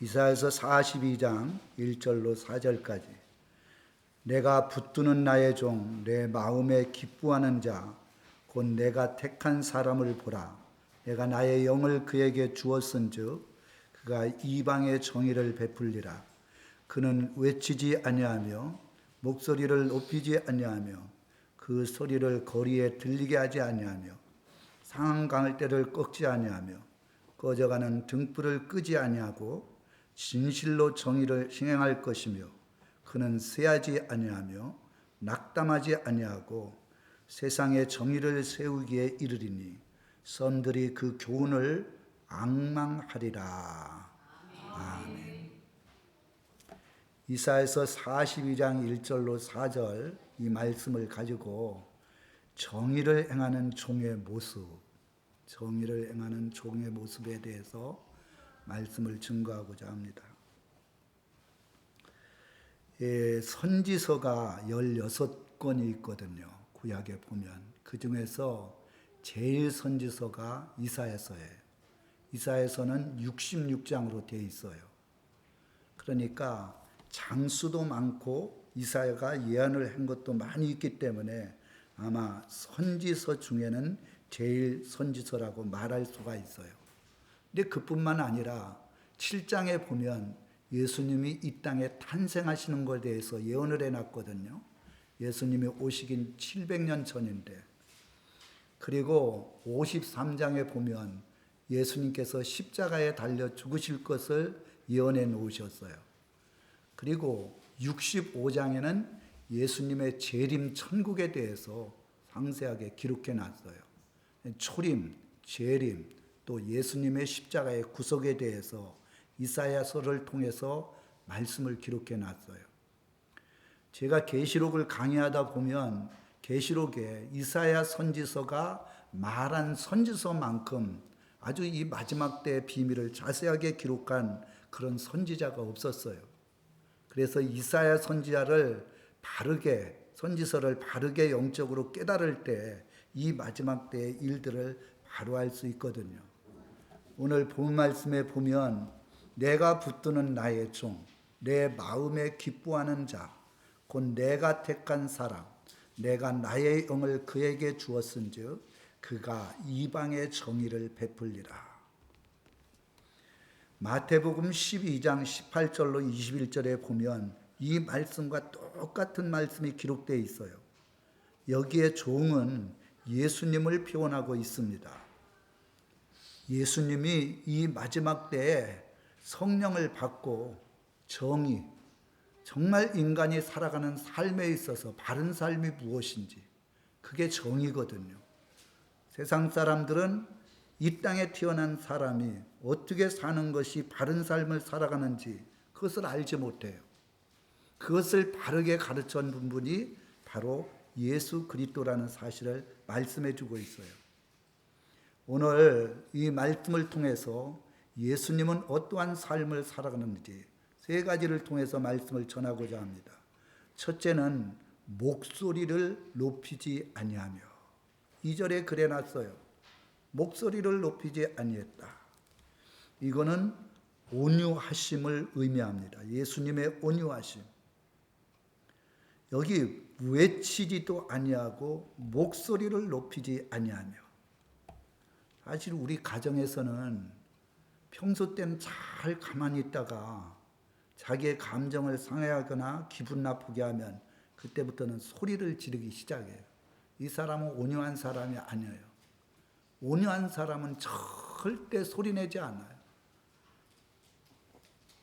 이사야서 42장 1절로 4절까지 내가 붙드는 나의 종 내 마음에 기뻐하는 자 곧 내가 택한 사람을 보라. 내가 나의 영을 그에게 주었은즉 그가 이방의 정의를 베풀리라. 그는 외치지 아니하며 목소리를 높이지 아니하며 그 소리를 거리에 들리게 하지 아니하며 상한 강을대를 꺾지 아니하며 꺼져가는 등불을 끄지 아니하고 진실로 정의를 행할 것이며 그는 쇠하지 아니하며 낙담하지 아니하고 세상에 정의를 세우기에 이르리니 선들이 그 교훈을 앙망하리라. 아멘. 이사야서 42장 1절로 4절 이 말씀을 가지고 정의를 행하는 종의 모습, 정의를 행하는 종의 모습에 대해서 말씀을 증거하고자 합니다. 선지서가 16권이 있거든요. 구약에 보면 그 중에서 제일 선지서가 이사야서예요. 이사야서는 66장으로 되어 있어요. 그러니까 장수도 많고 이사야가 예언을 한 것도 많이 있기 때문에 아마 선지서 중에는 제일 선지서라고 말할 수가 있어요. 근데 그뿐만 아니라 7장에 보면 예수님이 이 땅에 탄생하시는 것에 대해서 예언을 해놨거든요. 예수님이 오시긴 700년 전인데. 그리고 53장에 보면 예수님께서 십자가에 달려 죽으실 것을 예언해 놓으셨어요. 그리고 65장에는 예수님의 재림 천국에 대해서 상세하게 기록해 놨어요. 초림, 재림, 또 예수님의 십자가의 구속에 대해서 이사야서를 통해서 말씀을 기록해 놨어요. 제가 계시록을 강의하다 보면 계시록에 이사야 선지서가 말한 선지서만큼 아주 이 마지막 때의 비밀을 자세하게 기록한 그런 선지자가 없었어요. 그래서 이사야 선지서를 바르게 영적으로 깨달을 때 이 마지막 때의 일들을 바로 알 수 있거든요. 오늘 본 말씀에 보면 내가 붙드는 나의 종, 내 마음에 기뻐하는 자, 곧 내가 택한 사람, 내가 나의 영을 그에게 주었은즉 그가 이방의 정의를 베풀리라. 마태복음 12장 18절로 21절에 보면 이 말씀과 똑같은 말씀이 기록되어 있어요. 여기에 종은 예수님을 표현하고 있습니다. 예수님이 이 마지막 때에 성령을 받고 정의, 정말 인간이 살아가는 삶에 있어서 바른 삶이 무엇인지, 그게 정의거든요. 세상 사람들은 이 땅에 태어난 사람이 어떻게 사는 것이 바른 삶을 살아가는지 그것을 알지 못해요. 그것을 바르게 가르쳐 준 분이 바로 예수 그리스도라는 사실을 말씀해 주고 있어요. 오늘 이 말씀을 통해서 예수님은 어떠한 삶을 살아가는지 세 가지를 통해서 말씀을 전하고자 합니다. 첫째는 목소리를 높이지 아니하며, 2절에 그래놨어요. 목소리를 높이지 아니했다. 이거는 온유하심을 의미합니다. 예수님의 온유하심. 여기 외치지도 아니하고 목소리를 높이지 아니하며. 사실 우리 가정에서는 평소 때는 잘 가만히 있다가 자기의 감정을 상해하거나 기분 나쁘게 하면 그때부터는 소리를 지르기 시작해요. 이 사람은 온유한 사람이 아니에요. 온유한 사람은 절대 소리내지 않아요.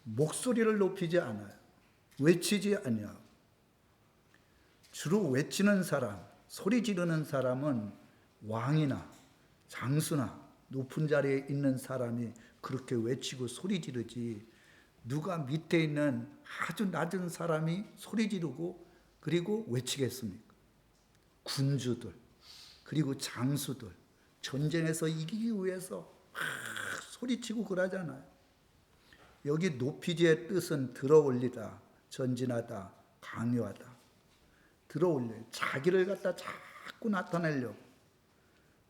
목소리를 높이지 않아요. 외치지 아니하고. 주로 외치는 사람, 소리 지르는 사람은 왕이나 장수나 높은 자리에 있는 사람이 그렇게 외치고 소리 지르지, 누가 밑에 있는 아주 낮은 사람이 소리 지르고 그리고 외치겠습니까? 군주들, 그리고 장수들, 전쟁에서 이기기 위해서 막 소리치고 그러잖아요. 여기 높이지의 뜻은 들어올리다, 전진하다, 강요하다. 들어올려요. 자기를 갖다 자꾸 나타내려고.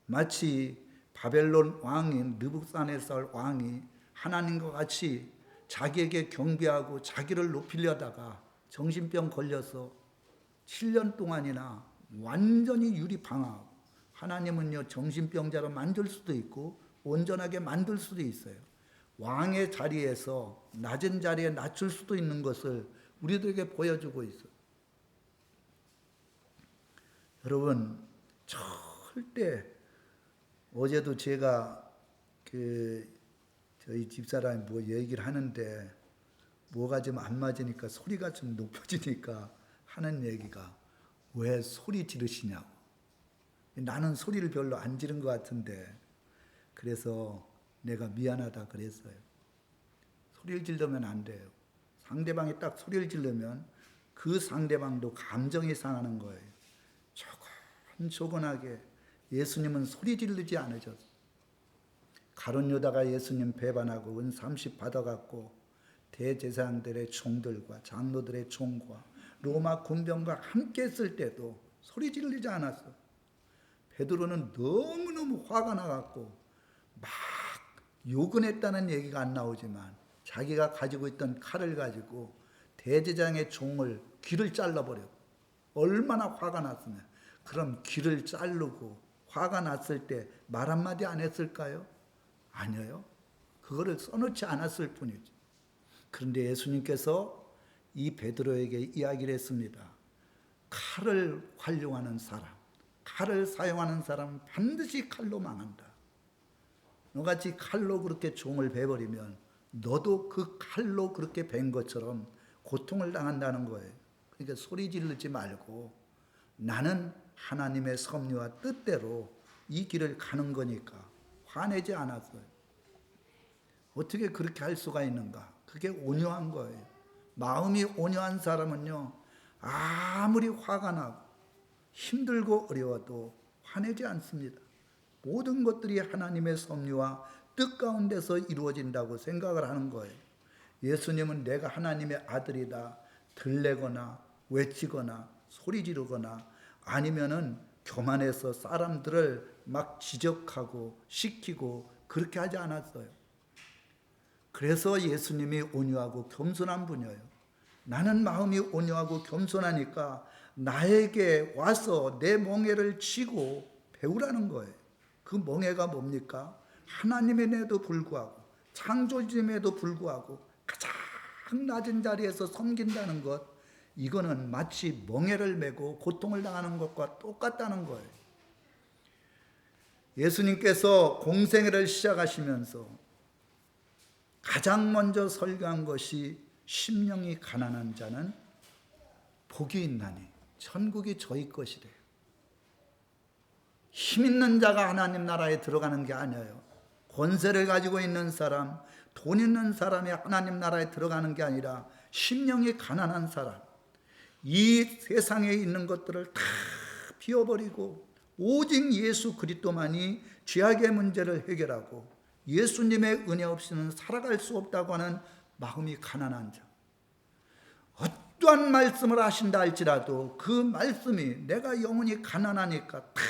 마치 바벨론 왕인 느부갓네살 왕이 하나님과 같이 자기에게 경배하고 자기를 높이려다가 정신병 걸려서 7년 동안이나 완전히 유리방황하고, 하나님은요 정신병자로 만들 수도 있고 온전하게 만들 수도 있어요. 왕의 자리에서 낮은 자리에 낮출 수도 있는 것을 우리들에게 보여주고 있어요. 여러분, 절대, 어제도 제가 저희 집사람이 뭐 얘기를 하는데 뭐가 좀 안 맞으니까, 소리가 좀 높아지니까 하는 얘기가, 왜 소리 지르시냐고. 나는 소리를 별로 안 지른 것 같은데, 그래서 내가 미안하다 그랬어요. 소리를 지르면 안 돼요. 상대방이 딱 소리를 지르면 그 상대방도 감정이 상하는 거예요. 조곤조곤하게. 예수님은 소리 지르지 않으셨어요. 가룟 유다가 예수님 배반하고 은 30 받아갖고 대제사장들의 총들과 장로들의 총과 로마 군병과 함께 했을 때도 소리 지르지 않았어. 베드로는 너무너무 화가 나갖고 막 욕은 했다는 얘기가 안 나오지만 자기가 가지고 있던 칼을 가지고 대제사장의 종을 귀를 잘라버렸고, 얼마나 화가 났으면. 그럼 귀를 자르고 화가 났을 때 말 한마디 안 했을까요? 아니에요. 그거를 써놓지 않았을 뿐이죠. 그런데 예수님께서 이 베드로에게 이야기를 했습니다. 칼을 활용하는 사람, 칼을 사용하는 사람은 반드시 칼로 망한다. 너같이 칼로 그렇게 종을 베버리면 너도 그 칼로 그렇게 벤 것처럼 고통을 당한다는 거예요. 그러니까 소리 지르지 말고, 나는 하나님의 섭리와 뜻대로 이 길을 가는 거니까 화내지 않았어요. 어떻게 그렇게 할 수가 있는가? 그게 온유한 거예요. 마음이 온유한 사람은요, 아무리 화가 나고 힘들고 어려워도 화내지 않습니다. 모든 것들이 하나님의 섭리와 뜻 가운데서 이루어진다고 생각을 하는 거예요. 예수님은 내가 하나님의 아들이다 들레거나 외치거나 소리 지르거나 아니면은 교만해서 사람들을 막 지적하고 시키고 그렇게 하지 않았어요. 그래서 예수님이 온유하고 겸손한 분이에요. 나는 마음이 온유하고 겸손하니까 나에게 와서 내 멍에를 치고 배우라는 거예요. 그 멍에가 뭡니까? 하나님임에도 불구하고, 창조주임에도 불구하고 가장 낮은 자리에서 섬긴다는 것, 이거는 마치 멍에를 메고 고통을 당하는 것과 똑같다는 거예요. 예수님께서 공생애를 시작하시면서 가장 먼저 설교한 것이, 심령이 가난한 자는 복이 있나니 천국이 저희 것이래요. 힘 있는 자가 하나님 나라에 들어가는 게 아니에요. 권세를 가지고 있는 사람, 돈 있는 사람이 하나님 나라에 들어가는 게 아니라 심령이 가난한 사람, 이 세상에 있는 것들을 다 비워버리고 오직 예수 그리스도만이 죄악의 문제를 해결하고 예수님의 은혜 없이는 살아갈 수 없다고 하는 마음이 가난한 자. 어떠한 말씀을 하신다 할지라도 그 말씀이, 내가 영혼이 가난하니까 다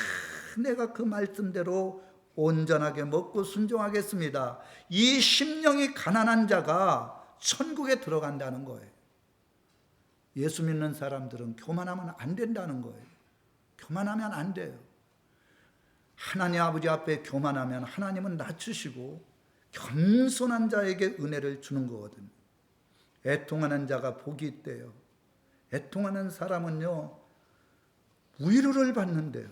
내가 그 말씀대로 온전하게 먹고 순종하겠습니다. 이 심령이 가난한 자가 천국에 들어간다는 거예요. 예수 믿는 사람들은 교만하면 안 된다는 거예요. 교만하면 안 돼요. 하나님 아버지 앞에 교만하면 하나님은 낮추시고 겸손한 자에게 은혜를 주는 거거든요. 애통하는 자가 복이 있대요. 애통하는 사람은요, 위로를 받는데요.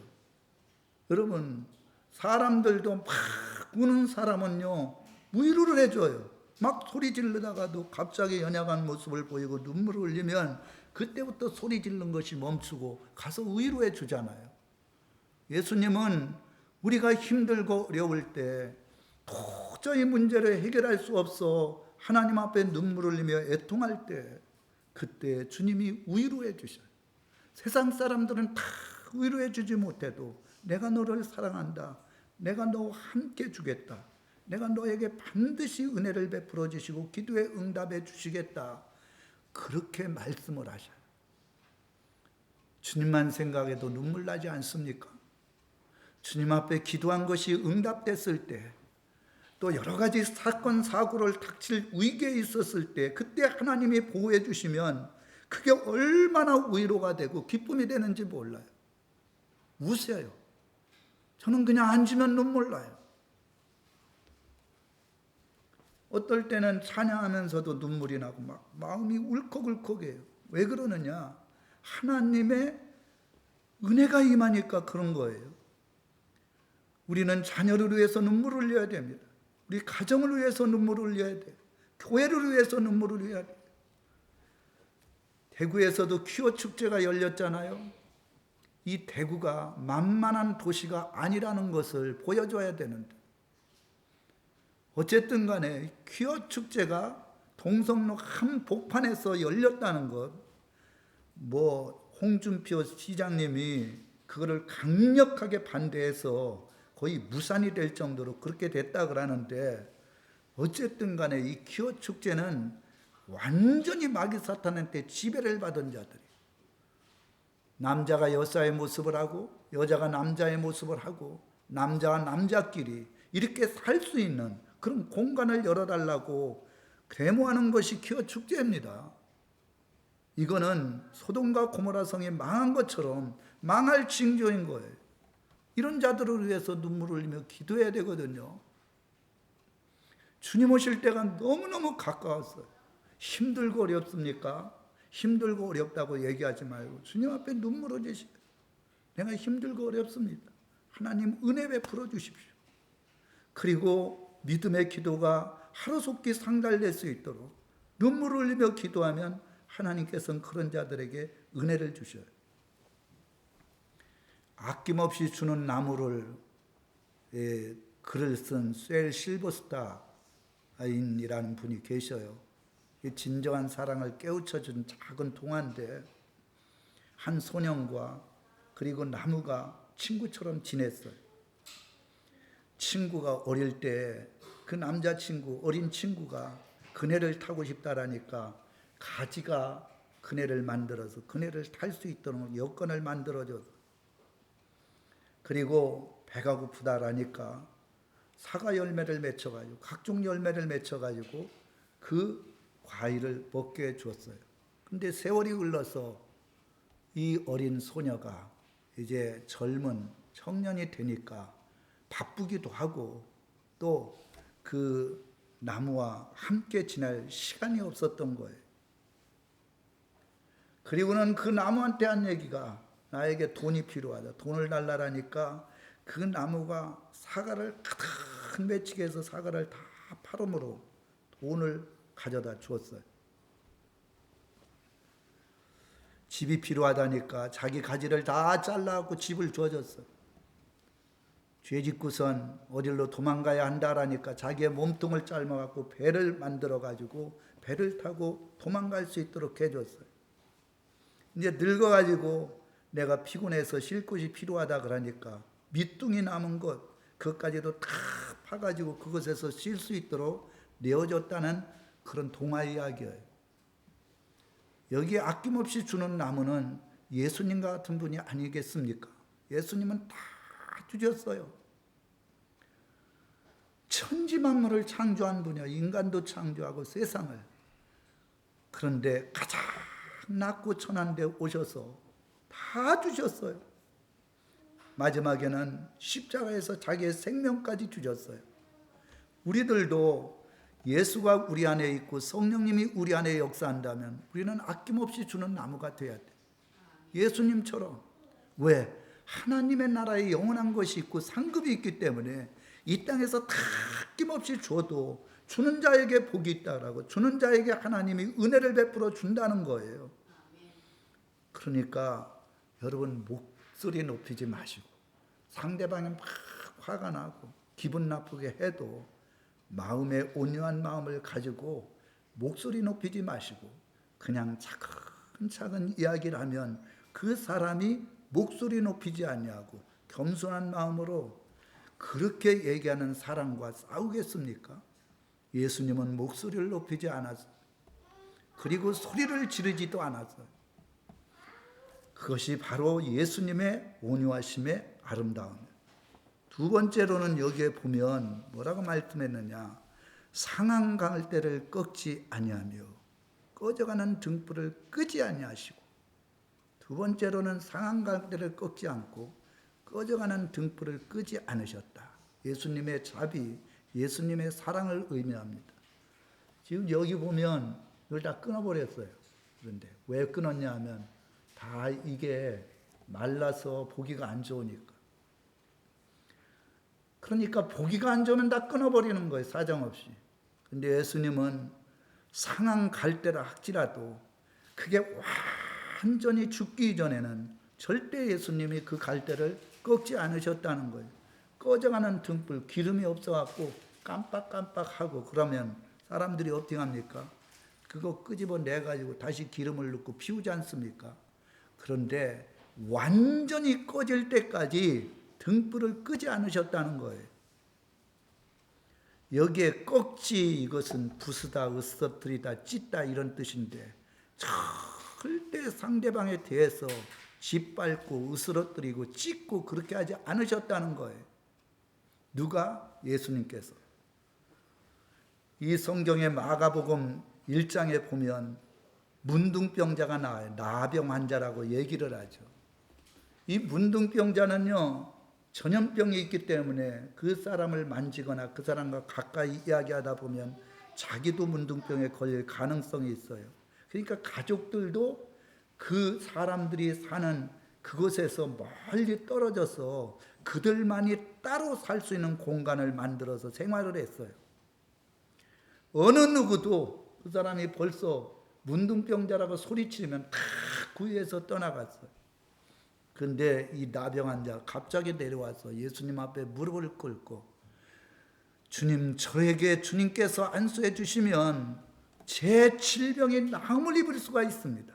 여러분, 사람들도 막 우는 사람은요, 위로를 해줘요. 막 소리 지르다가도 갑자기 연약한 모습을 보이고 눈물을 흘리면 그때부터 소리 지르는 것이 멈추고 가서 위로해 주잖아요. 예수님은 우리가 힘들고 어려울 때, 도저히 문제를 해결할 수 없어 하나님 앞에 눈물을 흘리며 애통할 때, 그때 주님이 위로해 주셔요. 세상 사람들은 다 위로해 주지 못해도 내가 너를 사랑한다, 내가 너와 함께 주겠다, 내가 너에게 반드시 은혜를 베풀어 주시고 기도에 응답해 주시겠다, 그렇게 말씀을 하셔요. 주님만 생각해도 눈물 나지 않습니까? 주님 앞에 기도한 것이 응답됐을 때 또 여러 가지 사건 사고를 닥칠 위기에 있었을 때 그때 하나님이 보호해 주시면 그게 얼마나 위로가 되고 기쁨이 되는지 몰라요. 우세요. 저는 그냥 앉으면 눈물 나요. 어떨 때는 찬양하면서도 눈물이 나고 막 마음이 울컥울컥해요. 왜 그러느냐? 하나님의 은혜가 임하니까 그런 거예요. 우리는 자녀를 위해서 눈물을 흘려야 됩니다. 우리 가정을 위해서 눈물을 흘려야 돼요. 교회를 위해서 눈물을 흘려야 돼요. 대구에서도 퀴어 축제가 열렸잖아요. 이 대구가 만만한 도시가 아니라는 것을 보여줘야 되는데, 어쨌든 간에 퀴어 축제가 동성로 한 복판에서 열렸다는 것, 홍준표 시장님이 그거를 강력하게 반대해서 거의 무산이 될 정도로 그렇게 됐다 그러는데, 어쨌든 간에 이 퀴어 축제는 완전히 마귀 사탄한테 지배를 받은 자들이, 남자가 여자의 모습을 하고 여자가 남자의 모습을 하고 남자와 남자끼리 이렇게 살 수 있는 그런 공간을 열어달라고 데모하는 것이 퀴어 축제입니다. 이거는 소돔과 고모라 성이 망한 것처럼 망할 징조인 거예요. 이런 자들을 위해서 눈물을 흘리며 기도해야 되거든요. 주님 오실 때가 너무너무 가까웠어요. 힘들고 어렵습니까? 힘들고 어렵다고 얘기하지 말고 주님 앞에 눈물 흘리시오. 내가 힘들고 어렵습니다. 하나님 은혜 베풀어 주십시오. 그리고 믿음의 기도가 하루속히 상달될 수 있도록 눈물을 흘리며 기도하면 하나님께서는 그런 자들에게 은혜를 주셔요. 아낌없이 주는 나무를 글을 쓴 셀 실버스타인이라는 분이 계셔요. 진정한 사랑을 깨우쳐준 작은 동화인데, 한 소년과 그리고 나무가 친구처럼 지냈어요. 친구가 어릴 때 그 남자친구, 어린 친구가 그네를 타고 싶다라니까 가지가 그네를 만들어서 그네를 탈 수 있도록 여건을 만들어줘서, 그리고 배가 고프다라니까 사과 열매를 맺혀가지고 각종 열매를 맺혀가지고 그 과일을 먹게 해주었어요. 근데 세월이 흘러서 이 어린 소녀가 이제 젊은 청년이 되니까 바쁘기도 하고 또 그 나무와 함께 지낼 시간이 없었던 거예요. 그리고는 그 나무한테 한 얘기가, 나에게 돈이 필요하다, 돈을 달라라니까 그 나무가 사과를 가득 맺히게 해서 사과를 다 팔음으로 돈을 가져다 주었어요. 집이 필요하다니까 자기 가지를 다 잘라갖고 집을 주어줬어요. 죄 짓고선 어디로 도망가야 한다라니까 자기의 몸통을 짧아갖고 배를 만들어가지고 배를 타고 도망갈 수 있도록 해줬어요. 이제 늙어가지고 내가 피곤해서 쉴 곳이 필요하다 그러니까 밑둥이 남은 것, 그것까지도 다 파가지고 그것에서 쉴 수 있도록 내어줬다는 그런 동화 이야기예요. 여기에 아낌없이 주는 나무는 예수님과 같은 분이 아니겠습니까? 예수님은 다 주셨어요. 천지 만물을 창조한 분이야. 인간도 창조하고 세상을. 그런데 가장 낮고 천한 데 오셔서 다 주셨어요. 마지막에는 십자가에서 자기의 생명까지 주셨어요. 우리들도 예수가 우리 안에 있고 성령님이 우리 안에 역사한다면 우리는 아낌없이 주는 나무가 돼야 돼. 예수님처럼. 왜? 하나님의 나라에 영원한 것이 있고 상급이 있기 때문에 이 땅에서 다 아낌없이 줘도 주는 자에게 복이 있다라고, 주는 자에게 하나님이 은혜를 베풀어 준다는 거예요. 그러니까 여러분 목소리 높이지 마시고, 상대방이 막 화가 나고 기분 나쁘게 해도 마음에 온유한 마음을 가지고 목소리 높이지 마시고 그냥 차근차근 이야기를 하면 그 사람이 목소리 높이지 않냐고 겸손한 마음으로 그렇게 얘기하는 사람과 싸우겠습니까? 예수님은 목소리를 높이지 않았어요. 그리고 소리를 지르지도 않았어요. 그것이 바로 예수님의 온유하심의 아름다움이에요. 두 번째로는 여기에 보면 뭐라고 말씀했느냐? 상한 갈대를 꺾지 아니하며 꺼져가는 등불을 끄지 아니하시고. 두 번째로는 상한 갈대를 꺾지 않고 꺼져가는 등불을 끄지 않으셨다. 예수님의 자비, 예수님의 사랑을 의미합니다. 지금 여기 보면 이걸 다 끊어버렸어요. 그런데 왜 끊었냐 하면 다 이게 말라서 보기가 안 좋으니까. 그러니까 보기가 안 좋으면 다 끊어버리는 거예요. 사정없이. 근데 예수님은 상한 갈대라 할지라도 그게 완전히 죽기 전에는 절대 예수님이 그 갈대를 꺾지 않으셨다는 거예요. 꺼져가는 등불, 기름이 없어갖고 깜빡깜빡하고 그러면 사람들이 어떻게 합니까? 그거 끄집어내가지고 다시 기름을 넣고 피우지 않습니까? 그런데 완전히 꺼질 때까지 등불을 끄지 않으셨다는 거예요. 여기에 꺾지 이것은 부수다, 으스러뜨리다, 찢다 이런 뜻인데 절대 상대방에 대해서 짓밟고 으스러뜨리고 찢고 그렇게 하지 않으셨다는 거예요. 누가? 예수님께서. 이 성경의 마가복음 1장에 보면 문둥병자가 나와요. 나병 환자라고 얘기를 하죠. 이 문둥병자는요, 전염병이 있기 때문에 그 사람을 만지거나 그 사람과 가까이 이야기하다 보면 자기도 문둥병에 걸릴 가능성이 있어요. 그러니까 가족들도 그 사람들이 사는 그곳에서 멀리 떨어져서 그들만이 따로 살 수 있는 공간을 만들어서 생활을 했어요. 어느 누구도 그 사람이 벌써 문둥병자라고 소리치면 다 구해서 떠나갔어요. 그런데 이 나병 환자 갑자기 내려와서 예수님 앞에 무릎을 꿇고 주님, 저에게 주님께서 안수해 주시면 제 질병이 나음을 입을 수가 있습니다.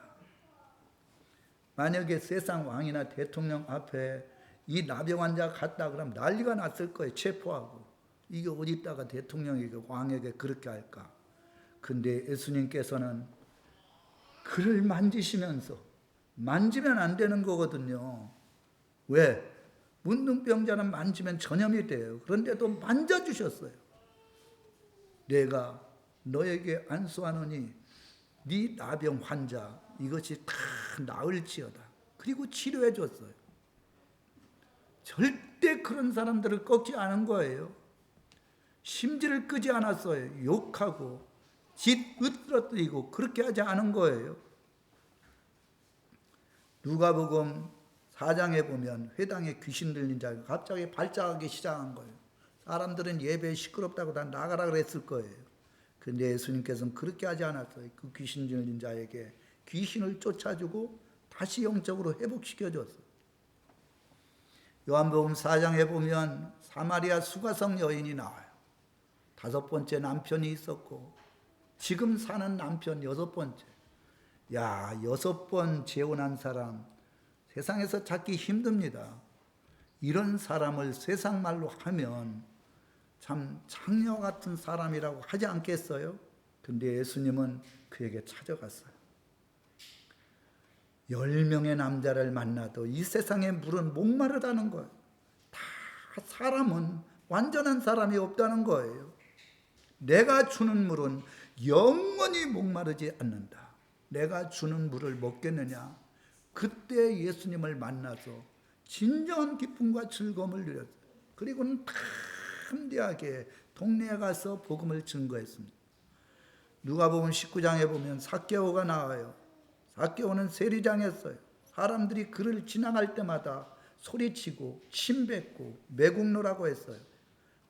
만약에 세상 왕이나 대통령 앞에 이 나병 환자가 갔다 그러면 난리가 났을 거예요. 체포하고. 이게 어디다가 대통령에게 왕에게 그렇게 할까? 근데 예수님께서는 그를 만지시면서, 만지면 안 되는 거거든요. 왜? 문둥병자는 만지면 전염이 돼요. 그런데도 만져주셨어요. 내가 너에게 안수하노니 네 나병 환자 이것이 다 나을지어다. 그리고 치료해 줬어요. 절대 그런 사람들을 꺾지 않은 거예요. 심지를 끄지 않았어요. 욕하고 으스러뜨리고 그렇게 하지 않은 거예요. 누가복음 4장에 보면 회당에 귀신 들린 자가 갑자기 발작하기 시작한 거예요. 사람들은 예배에 시끄럽다고 다 나가라 그랬을 거예요. 그런데 예수님께서는 그렇게 하지 않았어요. 그 귀신 들린 자에게 귀신을 쫓아주고 다시 영적으로 회복시켜줬어요. 요한복음 4장에 보면 사마리아 수가성 여인이 나와요. 5번째 남편이 있었고 지금 사는 남편 6번째. 야, 6번 재혼한 사람 세상에서 찾기 힘듭니다. 이런 사람을 세상 말로 하면 참 장녀 같은 사람이라고 하지 않겠어요? 근데 예수님은 그에게 찾아갔어요. 10명의 남자를 만나도 이 세상의 물은 목마르다는 거예요. 다 사람은 완전한 사람이 없다는 거예요. 내가 주는 물은 영원히 목마르지 않는다. 내가 주는 물을 먹겠느냐? 그때 예수님을 만나서 진정한 기쁨과 즐거움을 누렸어요. 그리고는 담대하게 동네에 가서 복음을 증거했습니다. 누가복음 19장에 보면 삭개오가 나와요. 삭개오는 세리장이었어요. 사람들이 그를 지나갈 때마다 소리치고 침뱉고 매국노라고 했어요.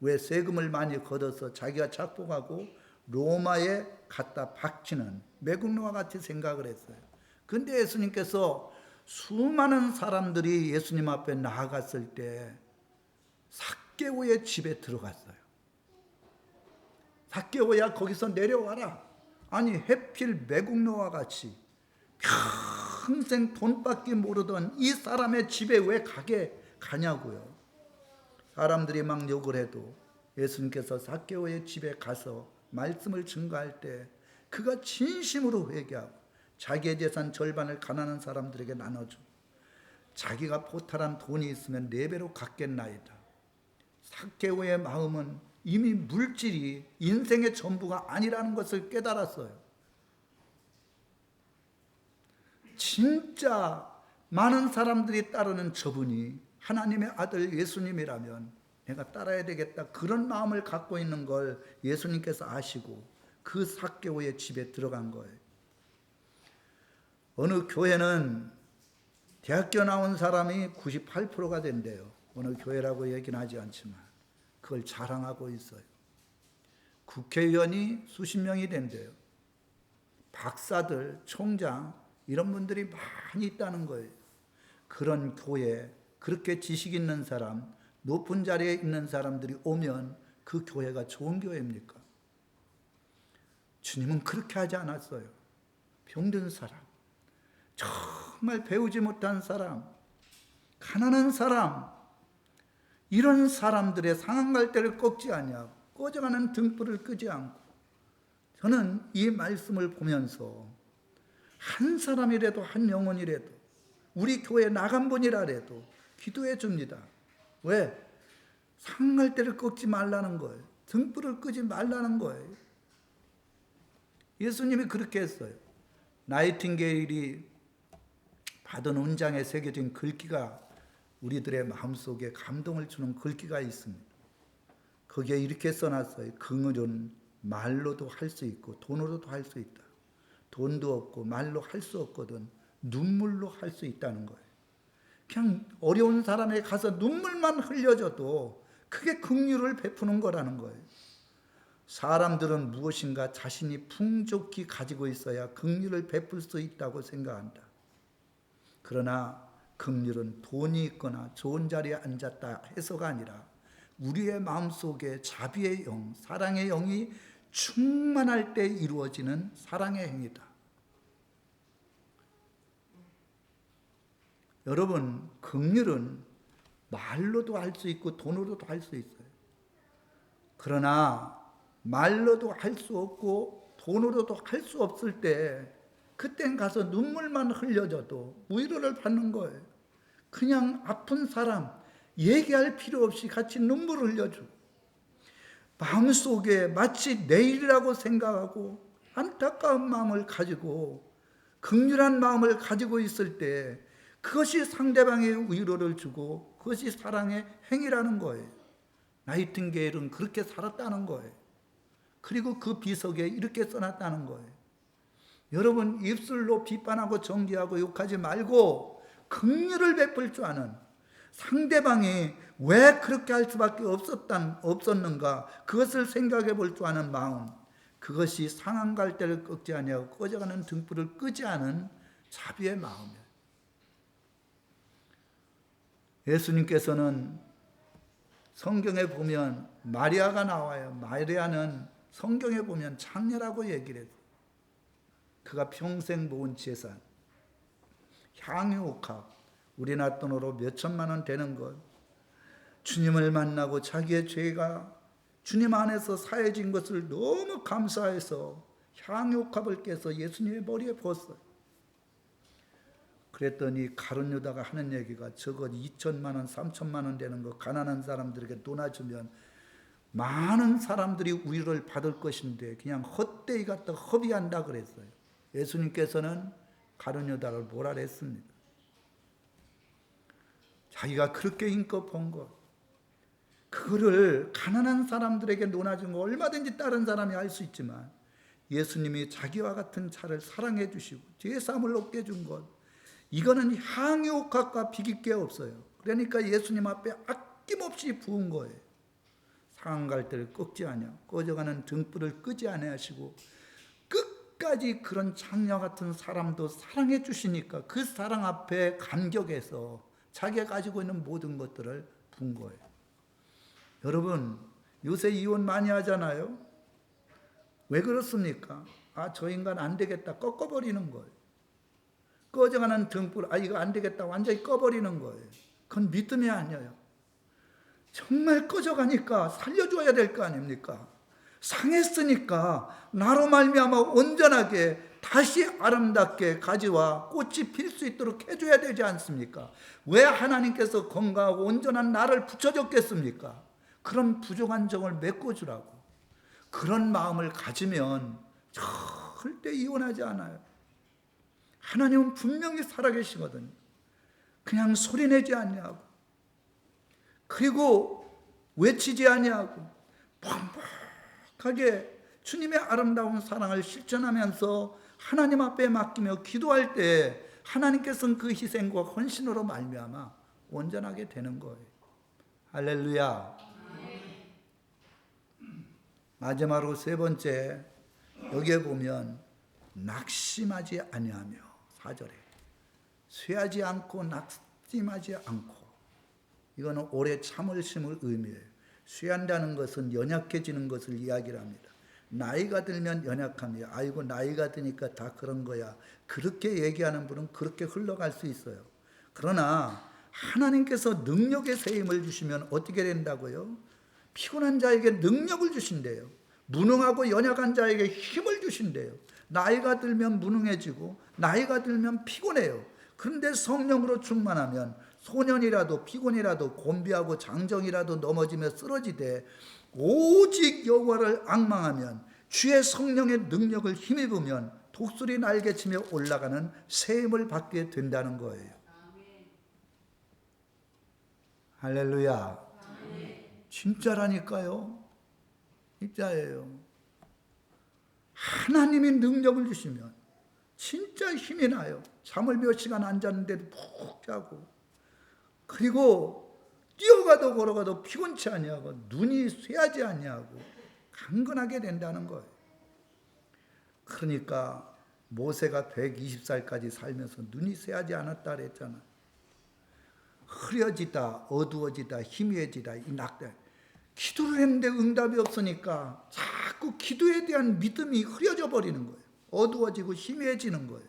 왜? 세금을 많이 걷어서 자기가 착복하고 로마에 갖다 박치는 매국노와 같이 생각을 했어요. 그런데 예수님께서 수많은 사람들이 예수님 앞에 나아갔을 때 삭개오의 집에 들어갔어요. 삭개오야, 거기서 내려와라. 아니, 해필 매국노와 같이 평생 돈밖에 모르던 이 사람의 집에 왜 가냐고요. 사람들이 막 욕을 해도 예수님께서 삭개오의 집에 가서 말씀을 증거할 때 그가 진심으로 회개하고 자기의 재산 절반을 가난한 사람들에게 나눠주고 자기가 포탈한 돈이 있으면 4배로 갚겠나이다. 삭개오의 마음은 이미 물질이 인생의 전부가 아니라는 것을 깨달았어요. 진짜 많은 사람들이 따르는 저분이 하나님의 아들 예수님이라면 내가 따라야 되겠다, 그런 마음을 갖고 있는 걸 예수님께서 아시고 그 삭개오의 집에 들어간 거예요. 어느 교회는 대학교 나온 사람이 98%가 된대요. 어느 교회라고 얘기는 하지 않지만 그걸 자랑하고 있어요. 국회의원이 수십 명이 된대요. 박사들, 총장, 이런 분들이 많이 있다는 거예요. 그런 교회, 그렇게 지식 있는 사람, 높은 자리에 있는 사람들이 오면 그 교회가 좋은 교회입니까? 주님은 그렇게 하지 않았어요. 병든 사람, 정말 배우지 못한 사람, 가난한 사람, 이런 사람들의 상한갈대를 꺾지 아니하고 꺼져가는 등불을 끄지 않고, 저는 이 말씀을 보면서 한 사람이라도, 한 영혼이라도, 우리 교회 나간 분이라도 기도해 줍니다. 왜? 상한갈대를 꺾지 말라는 거예요. 등불을 끄지 말라는 거예요. 예수님이 그렇게 했어요. 나이팅게일이 받은 훈장에 새겨진 글귀가 우리들의 마음속에 감동을 주는 글귀가 있습니다. 거기에 이렇게 써놨어요. 긍휼은 말로도 할 수 있고 돈으로도 할 수 있다. 돈도 없고 말로 할 수 없거든 눈물로 할 수 있다는 거예요. 그냥 어려운 사람에게 가서 눈물만 흘려줘도 그게 긍휼을 베푸는 거라는 거예요. 사람들은 무엇인가 자신이 풍족히 가지고 있어야 긍휼을 베풀 수 있다고 생각한다. 그러나 긍휼은 돈이 있거나 좋은 자리에 앉았다 해서가 아니라 우리의 마음속에 자비의 영, 사랑의 영이 충만할 때 이루어지는 사랑의 행위다. 여러분, 긍휼은 말로도 할 수 있고 돈으로도 할 수 있어요. 그러나 말로도 할 수 없고 돈으로도 할 수 없을 때 그땐 가서 눈물만 흘려줘도 위로를 받는 거예요. 그냥 아픈 사람 얘기할 필요 없이 같이 눈물을 흘려주고 마음속에 마치 내일이라고 생각하고 안타까운 마음을 가지고 긍휼한 마음을 가지고 있을 때 그것이 상대방의 위로를 주고 그것이 사랑의 행위라는 거예요. 나이팅게일은 그렇게 살았다는 거예요. 그리고 그 비석에 이렇게 써놨다는 거예요. 여러분, 입술로 비판하고 정죄하고 욕하지 말고 긍휼을 베풀 줄 아는, 상대방이 왜 그렇게 할 수밖에 없었는가 그것을 생각해 볼 줄 아는 마음, 그것이 상한갈대를 꺾지 아니하고 꺼져가는 등불을 끄지 않은 자비의 마음이에요. 예수님께서는 성경에 보면 마리아가 나와요. 마리아는 성경에 보면 창녀라고 얘기를 해요. 그가 평생 모은 재산, 향유옥합, 우리나라 돈으로 몇 천만 원 되는 것, 주님을 만나고 자기의 죄가 주님 안에서 사해진 것을 너무 감사해서 향유옥합을 깨서 예수님의 머리에 부었어요. 그랬더니 가룟 유다가 하는 얘기가 저거 2천만 원, 3천만 원 되는 거 가난한 사람들에게 도나주면 많은 사람들이 위로를 받을 것인데 그냥 헛되이 갖다 허비한다 그랬어요. 예수님께서는 가룟 유다를 뭐라 그랬습니까? 자기가 그렇게 힘껏 번 것, 그거를 가난한 사람들에게 논아준 거 얼마든지 다른 사람이 할 수 있지만 예수님이 자기와 같은 자를 사랑해 주시고 죄사함을 얻게 준 것, 이거는 향유옥합과 비길 게 없어요. 그러니까 예수님 앞에 아낌없이 부은 거예요. 상한갈대를 꺾지 아니하고 꺼져가는 등불을 끄지 아니하시고 끝까지 그런 창녀 같은 사람도 사랑해 주시니까 그 사랑 앞에 감격해서 자기가 가지고 있는 모든 것들을 부은 거예요. 여러분, 요새 이혼 많이 하잖아요. 왜 그렇습니까? 저 인간 안 되겠다 꺾어버리는 거예요. 꺼져가는 등불, 이거 안 되겠다 완전히 꺼버리는 거예요. 그건 믿음이 아니에요. 정말 꺼져가니까 살려줘야 될 거 아닙니까? 상했으니까 나로 말미암아 온전하게 다시 아름답게 가지와 꽃이 필 수 있도록 해줘야 되지 않습니까? 왜 하나님께서 건강하고 온전한 나를 붙여줬겠습니까? 그런 부족한 정을 메꿔주라고. 그런 마음을 가지면 절대 이혼하지 않아요. 하나님은 분명히 살아계시거든요. 그냥 소리내지 아니하고, 그리고 외치지 아니하고 퍽퍽하게 주님의 아름다운 사랑을 실천하면서 하나님 앞에 맡기며 기도할 때 하나님께서는 그 희생과 헌신으로 말미암아 온전하게 되는 거예요. 할렐루야. 마지막으로 세 번째, 여기에 보면 낙심하지 아니하며, 4절에 쇠하지 않고 낙심하지 않고, 이거는 오래 참으심을 의미해요. 쇠한다는 것은 연약해지는 것을 이야기를 합니다. 나이가 들면 연약합니다. 아이고 나이가 드니까 다 그런 거야, 그렇게 얘기하는 분은 그렇게 흘러갈 수 있어요. 그러나 하나님께서 능력의 새 힘을 주시면 어떻게 된다고요? 피곤한 자에게 능력을 주신대요. 무능하고 연약한 자에게 힘을 주신대요. 나이가 들면 무능해지고 나이가 들면 피곤해요. 그런데 성령으로 충만하면 소년이라도 피곤이라도 곤비하고 장정이라도 넘어지며 쓰러지되 오직 여호와를 앙망하면 주의 성령의 능력을 힘입으면 독수리 날개치며 올라가는 새 힘을 받게 된다는 거예요. 할렐루야. 진짜라니까요. 진짜예요. 하나님이 능력을 주시면 진짜 힘이 나요. 잠을 몇 시간 안 잤는데도 푹 자고, 그리고 뛰어가도 걸어가도 피곤치 아니하고 눈이 쇠하지 아니하고 강건하게 된다는 거예요. 그러니까 모세가 120살까지 살면서 눈이 쇠하지 않았다 그랬잖아요. 흐려지다 어두워지다 희미해지다, 이 낙대. 기도를 했는데 응답이 없으니까 자꾸 기도에 대한 믿음이 흐려져 버리는 거예요. 어두워지고 희미해지는 거예요.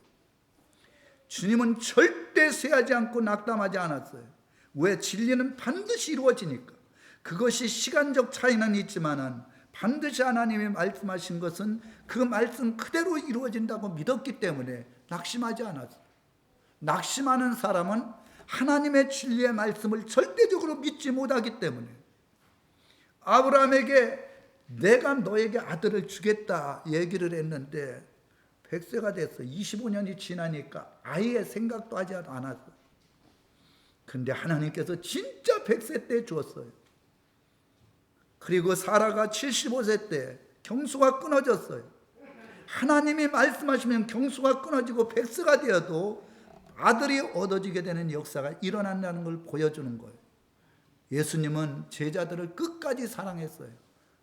주님은 절대 쇠하지 않고 낙담하지 않았어요. 왜? 진리는 반드시 이루어지니까. 그것이 시간적 차이는 있지만은 반드시 하나님이 말씀하신 것은 그 말씀 그대로 이루어진다고 믿었기 때문에 낙심하지 않았어요. 낙심하는 사람은 하나님의 진리의 말씀을 절대적으로 믿지 못하기 때문에, 아브라함에게 내가 너에게 아들을 주겠다 얘기를 했는데 100세가 됐어. 25년이 지나니까 아예 생각도 하지 않았어요. 근데 하나님께서 진짜 100세 때 주었어요. 그리고 사라가 75세 때 경수가 끊어졌어요. 하나님이 말씀하시면 경수가 끊어지고 100세가 되어도 아들이 얻어지게 되는 역사가 일어난다는 걸 보여주는 거예요. 예수님은 제자들을 끝까지 사랑했어요.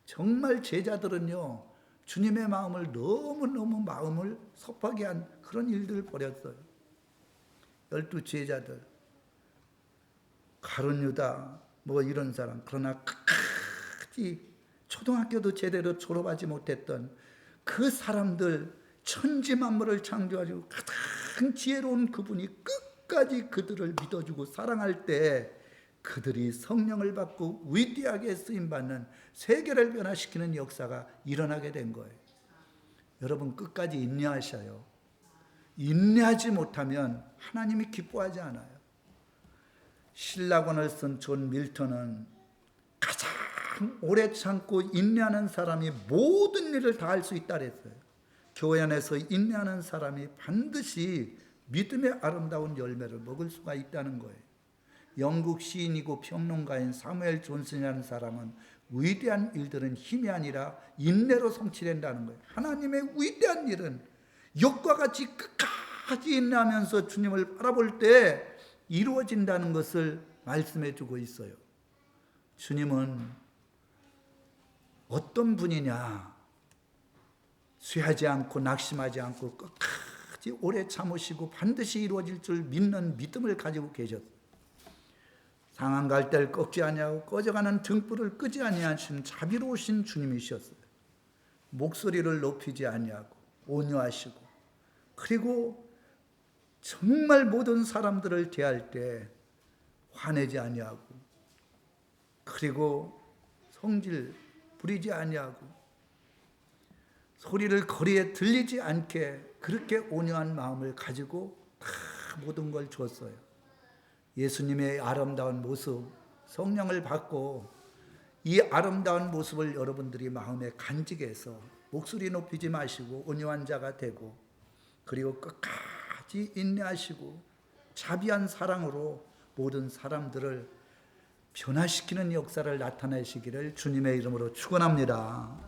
정말 제자들은요, 주님의 마음을 너무너무 마음을 섭하게 한 그런 일들을 벌였어요. 12 제자들, 가룟 유다 뭐 이런 사람, 그러나 끝까지 초등학교도 제대로 졸업하지 못했던 그 사람들, 천지 만물을 창조하시고 가장 지혜로운 그분이 끝까지 그들을 믿어주고 사랑할 때 그들이 성령을 받고 위대하게 쓰임받는, 세계를 변화시키는 역사가 일어나게 된 거예요. 여러분 끝까지 인내하셔요. 인내하지 못하면 하나님이 기뻐하지 않아요. 신라권을 쓴 존 밀턴은 가장 오래 참고 인내하는 사람이 모든 일을 다 할 수 있다 그랬어요. 교회 안에서 인내하는 사람이 반드시 믿음의 아름다운 열매를 먹을 수가 있다는 거예요. 영국 시인이고 평론가인 사무엘 존슨이라는 사람은 위대한 일들은 힘이 아니라 인내로 성취된다는 거예요. 하나님의 위대한 일은 욕과 같이 끝까지 인내하면서 주님을 바라볼 때 이루어진다는 것을 말씀해 주고 있어요. 주님은 어떤 분이냐? 쇠하지 않고 낙심하지 않고 끝까지 오래 참으시고 반드시 이루어질 줄 믿는 믿음을 가지고 계셨어요. 상한 갈대를 꺾지 아니하고 꺼져가는 등불을 끄지 아니하신 자비로우신 주님이셨어요. 목소리를 높이지 아니하고 온유하시고, 그리고 정말 모든 사람들을 대할 때 화내지 아니하고, 그리고 성질 부리지 아니하고, 소리를 거리에 들리지 않게 그렇게 온유한 마음을 가지고 다 모든 걸 줬어요. 예수님의 아름다운 모습, 성령을 받고 이 아름다운 모습을 여러분들이 마음에 간직해서 목소리 높이지 마시고 온유한 자가 되고, 그리고 끝까지 인내하시고 자비한 사랑으로 모든 사람들을 변화시키는 역사를 나타내시기를 주님의 이름으로 축원합니다.